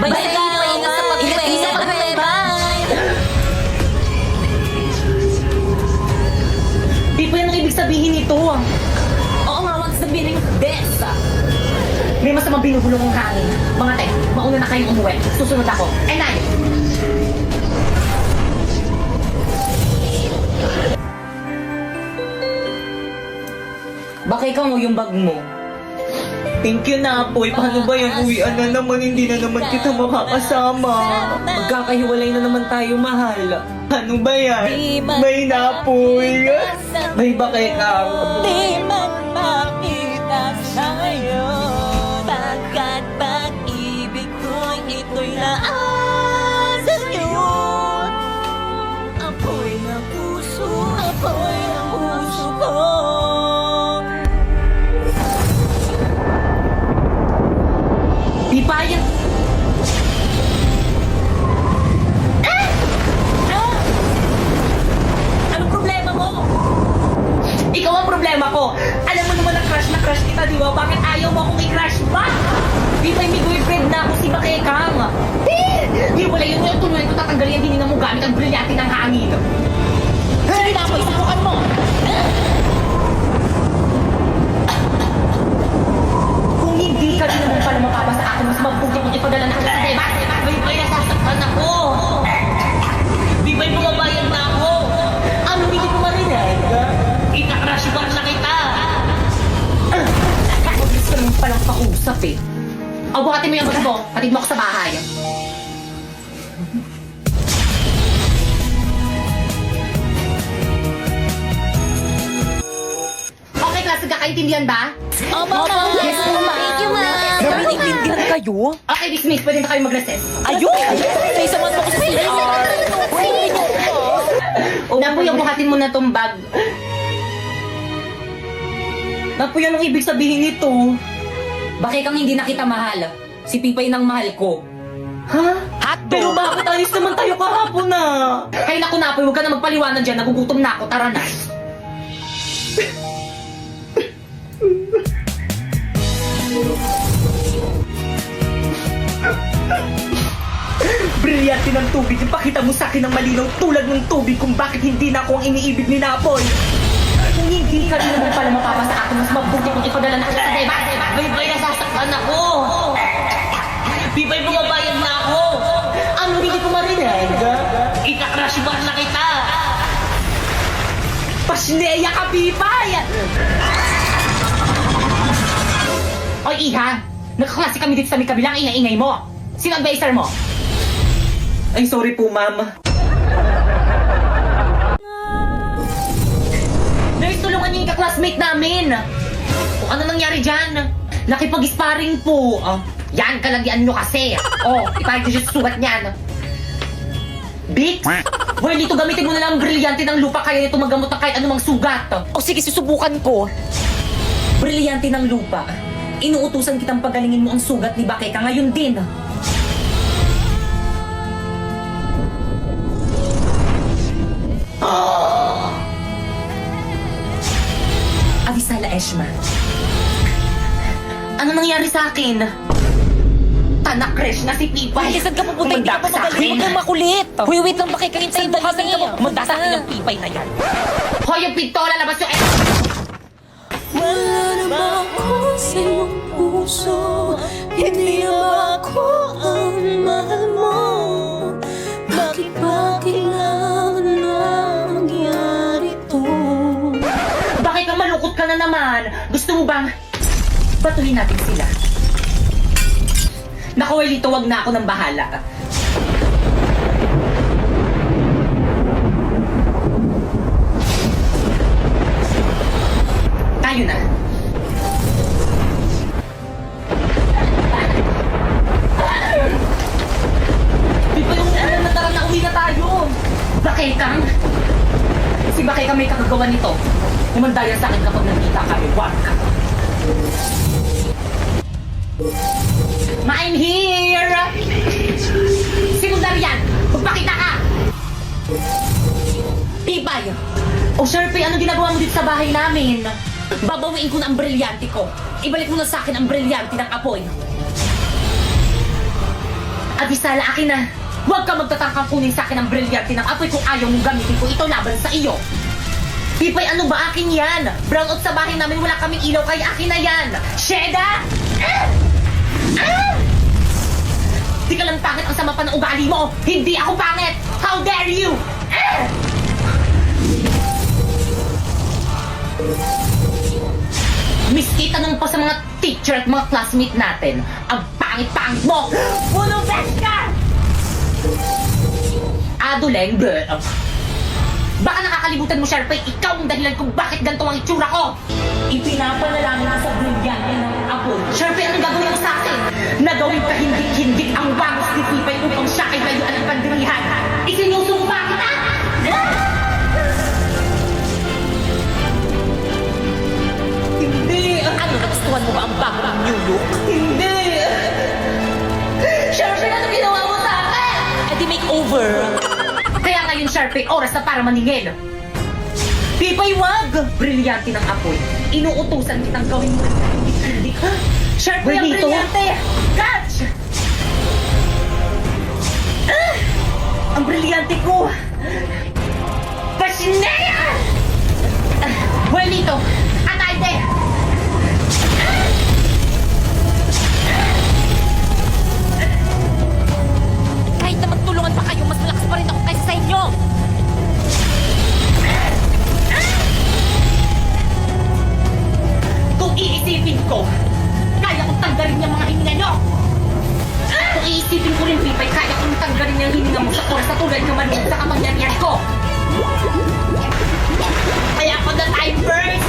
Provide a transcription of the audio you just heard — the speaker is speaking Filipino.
Bye-bye! Ingat sa pag-uwi! Ingat sa pag-uwi! Bye! Di po yan ang ibig sabihin nito. Oo nga, what's the meaning of this? May masamang binubulong ang hangin. Mga te, mauna na kayong umuwi. Susunod ako. And I... Baka ikaw mo yung bag mo. Thank you na, Apoy. Paano ba yan? Uwian na naman. Hindi na naman kita makakasama. Magkakahiwalay na naman tayo, mahal. Ano ba yan? May na, Apoy. May ba kay Kang? Di man makita sa'yo Pagkat pag-ibig ko'y ito'y laan sa'yo Apoy ng puso ko Di pa yan. Anong problema mo? Ikaw ang problema ko. Alam mo naman na crush kita, di ba? Bakit ayaw mo akong i-crush back? Di ba may boyfriend na ako si Bakekang? Di wala yun yung tuloy ko tatanggalin hindi na mo gamit ang brilyante ng hangin. Sige na, Apoy, subukan mo! Kung hindi ka din naman pala mapapa sa akin, mas mabuti kung ipadala na kita sa diba? May nasasaktan ako. Di ba'y bumabayad na ako? Ano, hindi ko marinig? Ika-crush back na kita. Gusto ka naman palang pausap eh. O, buhatin mo yung bag mo. Hatid mo ako sa bahay. Okay, klase, kakaintindihan ba? Oh, Mama! Yes, Mama. Thank you, Ma'am! Nabiniglindihan kayo? Okay, dismiss. Pwede na kayo mag-recess. Ayun! May saman mo ko sa CR. Napoy, buhatin mo na tong bag. Napoy, anong ibig sabihin nito? Bakit kang hindi na kita mahal? Si Pipay nang mahal ko. Ha? Hotdog! Pero bakit ayos naman tayo kahapon na? Ay naku, Napoy, huwag ka na magpaliwanag dyan. Nagugutom na ako. Tara na. Brilyante ng tubig. Ipakita mo sa akin ng malinaw tulad ng tubig kung bakit hindi na ako ang iniibig ni Napoy. Kung hindi ka rin naman pala mapapa sa akin, mas mabuti kung ipadala na kita sa diba? Bay, nasasaktan ako. Bibay, bumabayad na ako. Ano, hindi ko marinig? Ika-crush back na kita. Pasneya ka, Bibay! Oy, Iha! Nagkaklase kami dito sa may kabilang ingay-ingay mo. Sino advisor mo? Ay, sorry po, ma'am. Nurse, tulungan niyo yung ka-classmate namin. Kung ano nangyari dyan? Nakipag-sparring po. Yan, kalagyan nyo kasi. Ipahit nyo sa sugat niyan. Bix! Well, dito gamitin mo na lang ang brilyante ng lupa kaya nito magamot ng kahit anumang sugat. O sige, susubukan ko. Brilyante ng lupa. Inuutusan kitang pagalingin mo ang sugat ni Bakeka ngayon din. Avisala Eshma. Ano nangyari sa akin? Tanak-crush na si Pipay. Ay, saan ka pupunta? Hindi ka pa magaling. Huwag kang makulit. Huy, wait lang, makikangintayin mo kasi. Manda sa akin ang Pipay na yan. Hoy, yung pintola, labas yung Wala naman ako sa iyong puso Hindi naman ako ang mahal mo Bakit ba kailangan na mangyari to? Bakit kang malungkot ka na naman? Gusto mo bang batuhin natin sila? Naku, Lito, wag na ako ng bahala. Tayo na. Di ba yung na tara na uwi na tayo? Bakekang? Si Bakekang may kakagawa nito. Umandayan sa akin kapag nagkita kami. Wag ka. I'm here! Secondary yan! Magpakita ka! Tibay! O Sharpie, ano ginagawa mo dito sa bahay namin? Babawiin ko na ang brilyante ko. Ibalik mo na sa akin ang brilyante ng apoy. Abisala, akin na. Huwag ka magtatangkang kunin sa akin ang brilyante ng apoy kung ayaw mong gamitin ko ito laban sa iyo. Pipay, ano ba akin yan? Brownout sa bahay namin, wala kaming ilaw, kaya akin na yan. Sheda! Di ka lang pangit, ang sama pa ng ugali mo. Hindi ako pangit! How dare you! Miski tanong pa sa mga teacher at mga classmate natin, ang pangit-pangit mo! Puno best ka! Aduleng, bleh. Baka nakakalimutan mo, Sharpay, ikaw ang dahilan kung bakit ganito ang itsura ko! Ipinapanalangin ko sa brilyante ng apoy. Sharpay, anong gagawin mo sa akin? Nagawin ka hindik-hindik ang wangos ni Pipay upang siya ay layuan ng pandirihan. Isinusumpa kita! Hindi! Ano, nagustuhan mo ba ang bago ng new look? Hindi! Sharpay, ano ginawa mo sa akin? Eh di makeover. Kaya ngayon, Sharpay, oras na para maningil. Pipay, wag! Brilyante ng apoy. Inuutusan kitang gawin mo. Hindi. Sharpay, ang Benito? brilyante! Catch! Ang brilyante ko! Pasinea! Buenito! Atayde! Kahit na magtulungan pa kayo, mas malakas pa rin ako kaysa sa inyo. Kung iisipin ko, kaya kong tanggalin yung mga hininga nyo! Kung iisipin ko rin, Pipay, kaya kong tanggalin yung hininga mo sa oras na tulad yung maluwag sa kapangyarihan ko! Kaya ako na time first!